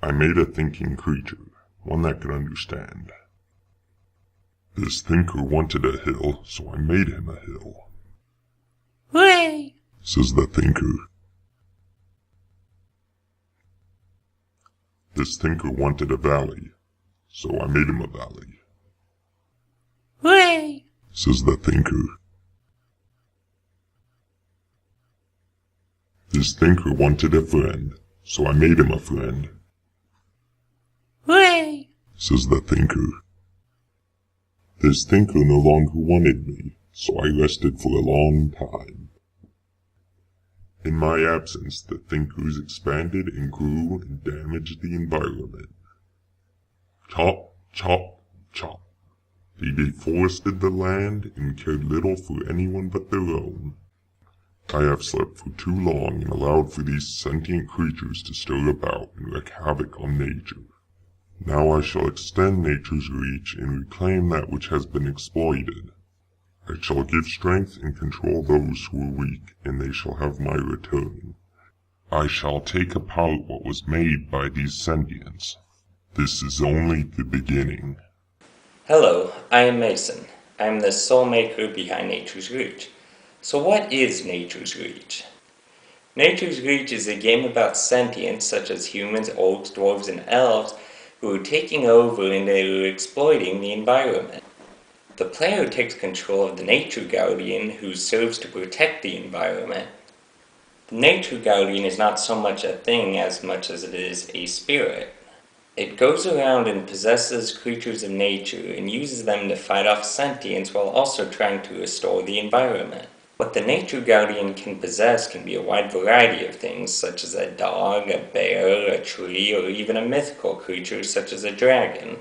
I made a thinking creature, one that could understand. This thinker wanted a hill, so I made him a hill. Hooray! Says the thinker. This thinker wanted a valley, so I made him a valley. Hooray! Says the thinker. This thinker wanted a friend, so I made him a friend. Hooray! Says the thinker. This thinker no longer wanted me, so I rested for a long time. In my absence, the thinkers expanded and grew and damaged the environment. Chop, chop, chop. They deforested the land and cared little for anyone but their own. I have slept for too long and allowed for these sentient creatures to stir about and wreak havoc on nature. Now I shall extend nature's reach and reclaim that which has been exploited. I shall give strength and control those who are weak, and they shall have my return. I shall take apart what was made by these sentients. This is only the beginning. Hello, I am Mason. I am the soul maker behind Nature's Reach. So what is Nature's Reach? Nature's Reach is a game about sentients such as humans, orcs, dwarves, and elves who are taking over and they are exploiting the environment. The player takes control of the Nature Guardian who serves to protect the environment. The Nature Guardian is not so much a thing as much as it is a spirit. It goes around and possesses creatures of nature and uses them to fight off sentients while also trying to restore the environment. What the Nature Guardian can possess can be a wide variety of things, such as a dog, a bear, a tree, or even a mythical creature such as a dragon.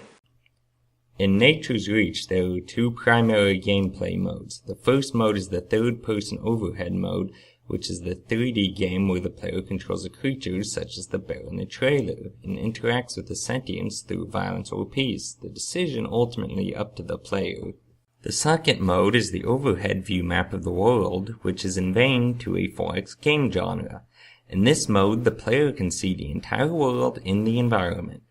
In Nature's Reach, there are two primary gameplay modes. The first mode is the third-person overhead mode, which is the 3D game where the player controls a creature such as the bear in the trailer, and interacts with the sentients through violence or peace, the decision ultimately up to the player. The second mode is the overhead view map of the world, which is in vain to a 4X game genre. In this mode, the player can see the entire world in the environment.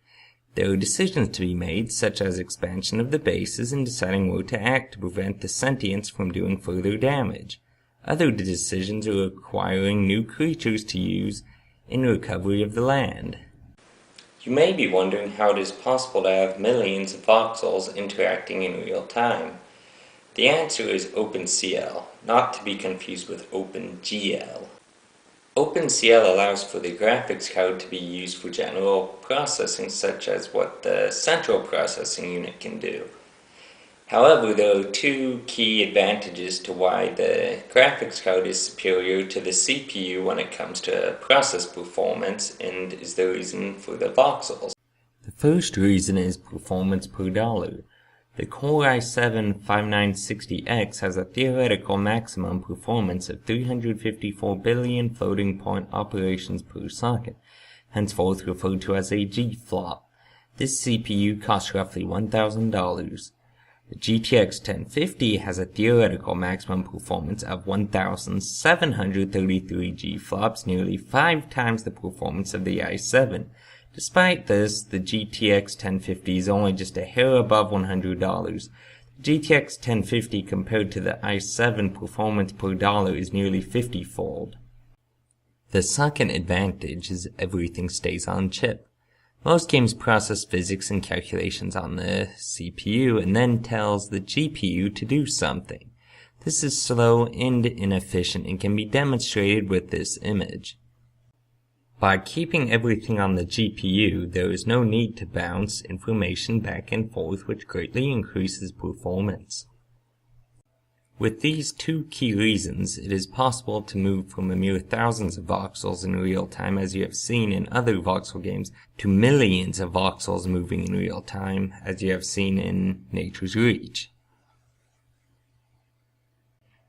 There are decisions to be made, such as expansion of the bases and deciding where to act to prevent the sentients from doing further damage. Other decisions are acquiring new creatures to use in recovery of the land. You may be wondering how it is possible to have millions of voxels interacting in real time. The answer is OpenCL, not to be confused with OpenGL. OpenCL allows for the graphics card to be used for general processing, such as what the central processing unit can do. However, there are two key advantages to why the graphics card is superior to the CPU when it comes to process performance, and is the reason for the voxels. The first reason is performance per dollar. The Core i7-5960X has a theoretical maximum performance of 354 billion floating point operations per socket, henceforth referred to as a G-flop. This CPU costs roughly $1,000. The GTX 1050 has a theoretical maximum performance of 1,733 G-flops, nearly 5 times the performance of the i7. Despite this, the GTX 1050 is only just a hair above $100. The GTX 1050 compared to the i7 performance per dollar is nearly 50-fold. The second advantage is everything stays on chip. Most games process physics and calculations on the CPU and then tells the GPU to do something. This is slow and inefficient and can be demonstrated with this image. By keeping everything on the GPU, there is no need to bounce information back and forth, which greatly increases performance. With these two key reasons, it is possible to move from a mere thousands of voxels in real time, as you have seen in other voxel games, to millions of voxels moving in real time, as you have seen in Nature's Reach.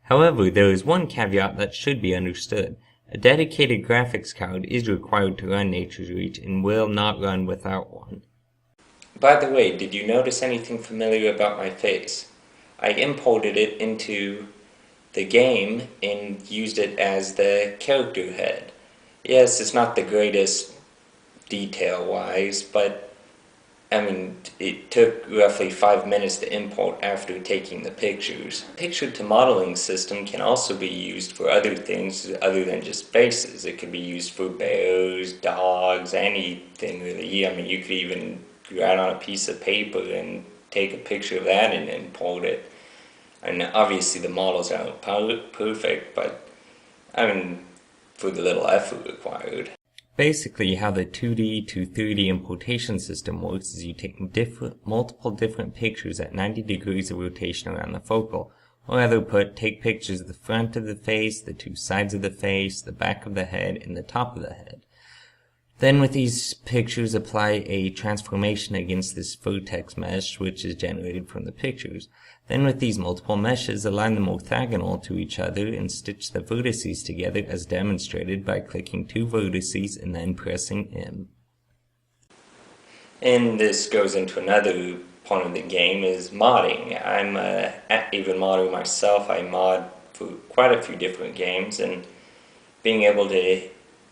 However, there is one caveat that should be understood. A dedicated graphics card is required to run Nature's Reach and will not run without one. By the way, did you notice anything familiar about my face? I imported it into the game and used it as the character head. Yes, it's not the greatest detail-wise, but I mean, it took roughly 5 minutes to import after taking the pictures. Picture-to-modeling system can also be used for other things other than just faces. It could be used for bears, dogs, anything really. I mean, you could even write on a piece of paper and take a picture of that and import it. And obviously the models aren't perfect, but I mean, for the little effort required. Basically, how the 2D to 3D importation system works is you take multiple different pictures at 90 degrees of rotation around the focal. Or rather put, take pictures of the front of the face, the two sides of the face, the back of the head, and the top of the head. Then with these pictures, apply a transformation against this vertex mesh, which is generated from the pictures. Then with these multiple meshes, align them orthogonal to each other and stitch the vertices together as demonstrated by clicking two vertices and then pressing M. And this goes into another part of the game, is modding. I'm an avid modder myself. I mod for quite a few different games, and being able to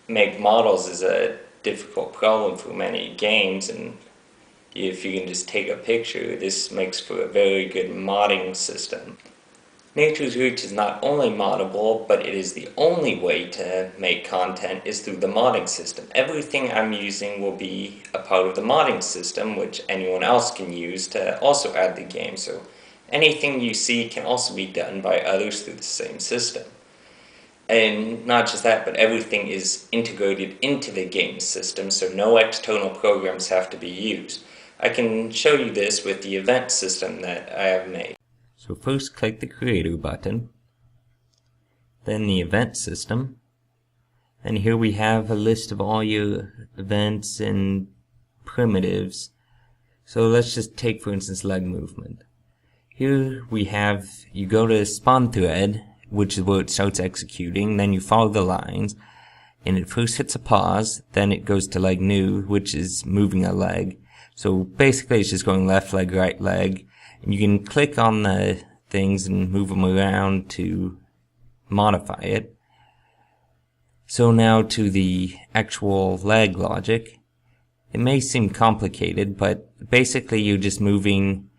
make models is a difficult problem for many games, and if you can just take a picture, this makes for a very good modding system. Nature's Reach is not only moddable, but it is the only way to make content is through the modding system. Everything I'm using will be a part of the modding system, which anyone else can use to also add the game, so anything you see can also be done by others through the same system. And not just that, but everything is integrated into the game system, so no external programs have to be used. I can show you this with the event system that I have made. So first click the Creator button, then the Event system, and here we have a list of all your events and primitives. So let's just take, for instance, leg movement. Here we have, you go to spawn thread, which is where it starts executing, then you follow the lines, and it first hits a pause, then it goes to leg new, which is moving a leg. So basically it's just going left leg, right leg, and you can click on the things and move them around to modify it. So now to the actual leg logic. It may seem complicated, but basically you're just moving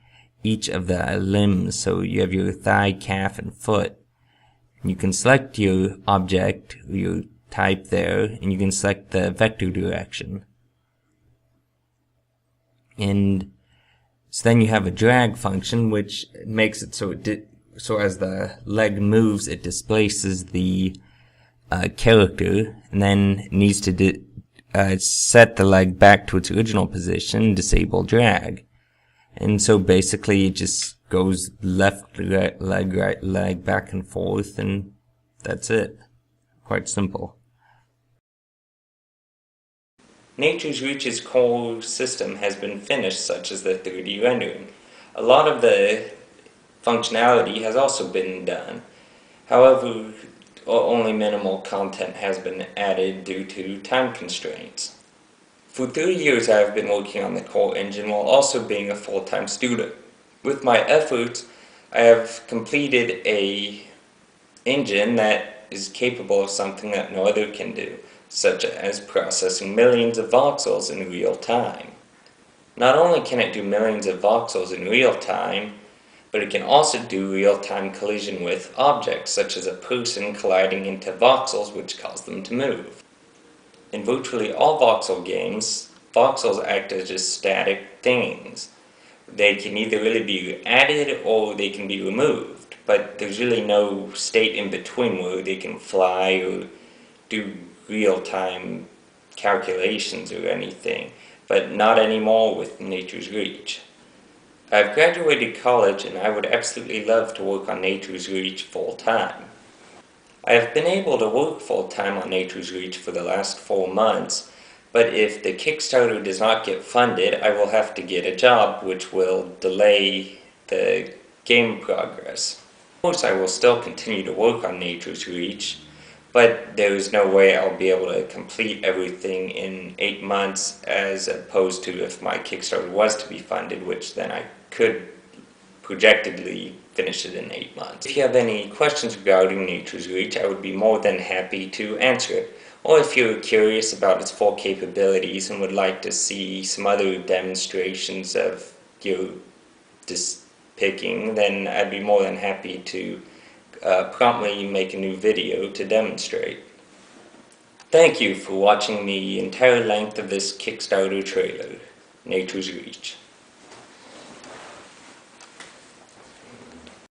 each of the limbs, so you have your thigh, calf, and foot. You can select your object, your type there, and you can select the vector direction. And so then you have a drag function, which makes it so so as the leg moves, it displaces the character, and then it needs to set the leg back to its original position, disable drag. And so basically it just goes left leg, right leg, back and forth, and that's it. Quite simple. Nature's Reach's core system has been finished, such as the 3D rendering. A lot of the functionality has also been done. However, only minimal content has been added due to time constraints. For 3 years I have been working on the core engine while also being a full-time student. With my efforts, I have completed an engine that is capable of something that no other can do, such as processing millions of voxels in real time. Not only can it do millions of voxels in real time, but it can also do real-time collision with objects, such as a person colliding into voxels which cause them to move. In virtually all voxel games, voxels act as just static things. They can either really be added or they can be removed, but there's really no state in between where they can fly or do real-time calculations or anything, but not anymore with Nature's Reach. I've graduated college and I would absolutely love to work on Nature's Reach full-time. I have been able to work full-time on Nature's Reach for the last 4 months, but if the Kickstarter does not get funded, I will have to get a job which will delay the game progress. Of course, I will still continue to work on Nature's Reach, but there is no way I'll be able to complete everything in 8 months as opposed to if my Kickstarter was to be funded, which then I could projectedly finish it in 8 months. If you have any questions regarding Nature's Reach, I would be more than happy to answer it. Or if you're curious about its full capabilities and would like to see some other demonstrations of your picking, then I'd be more than happy to promptly make a new video to demonstrate. Thank you for watching the entire length of this Kickstarter trailer, Nature's Reach.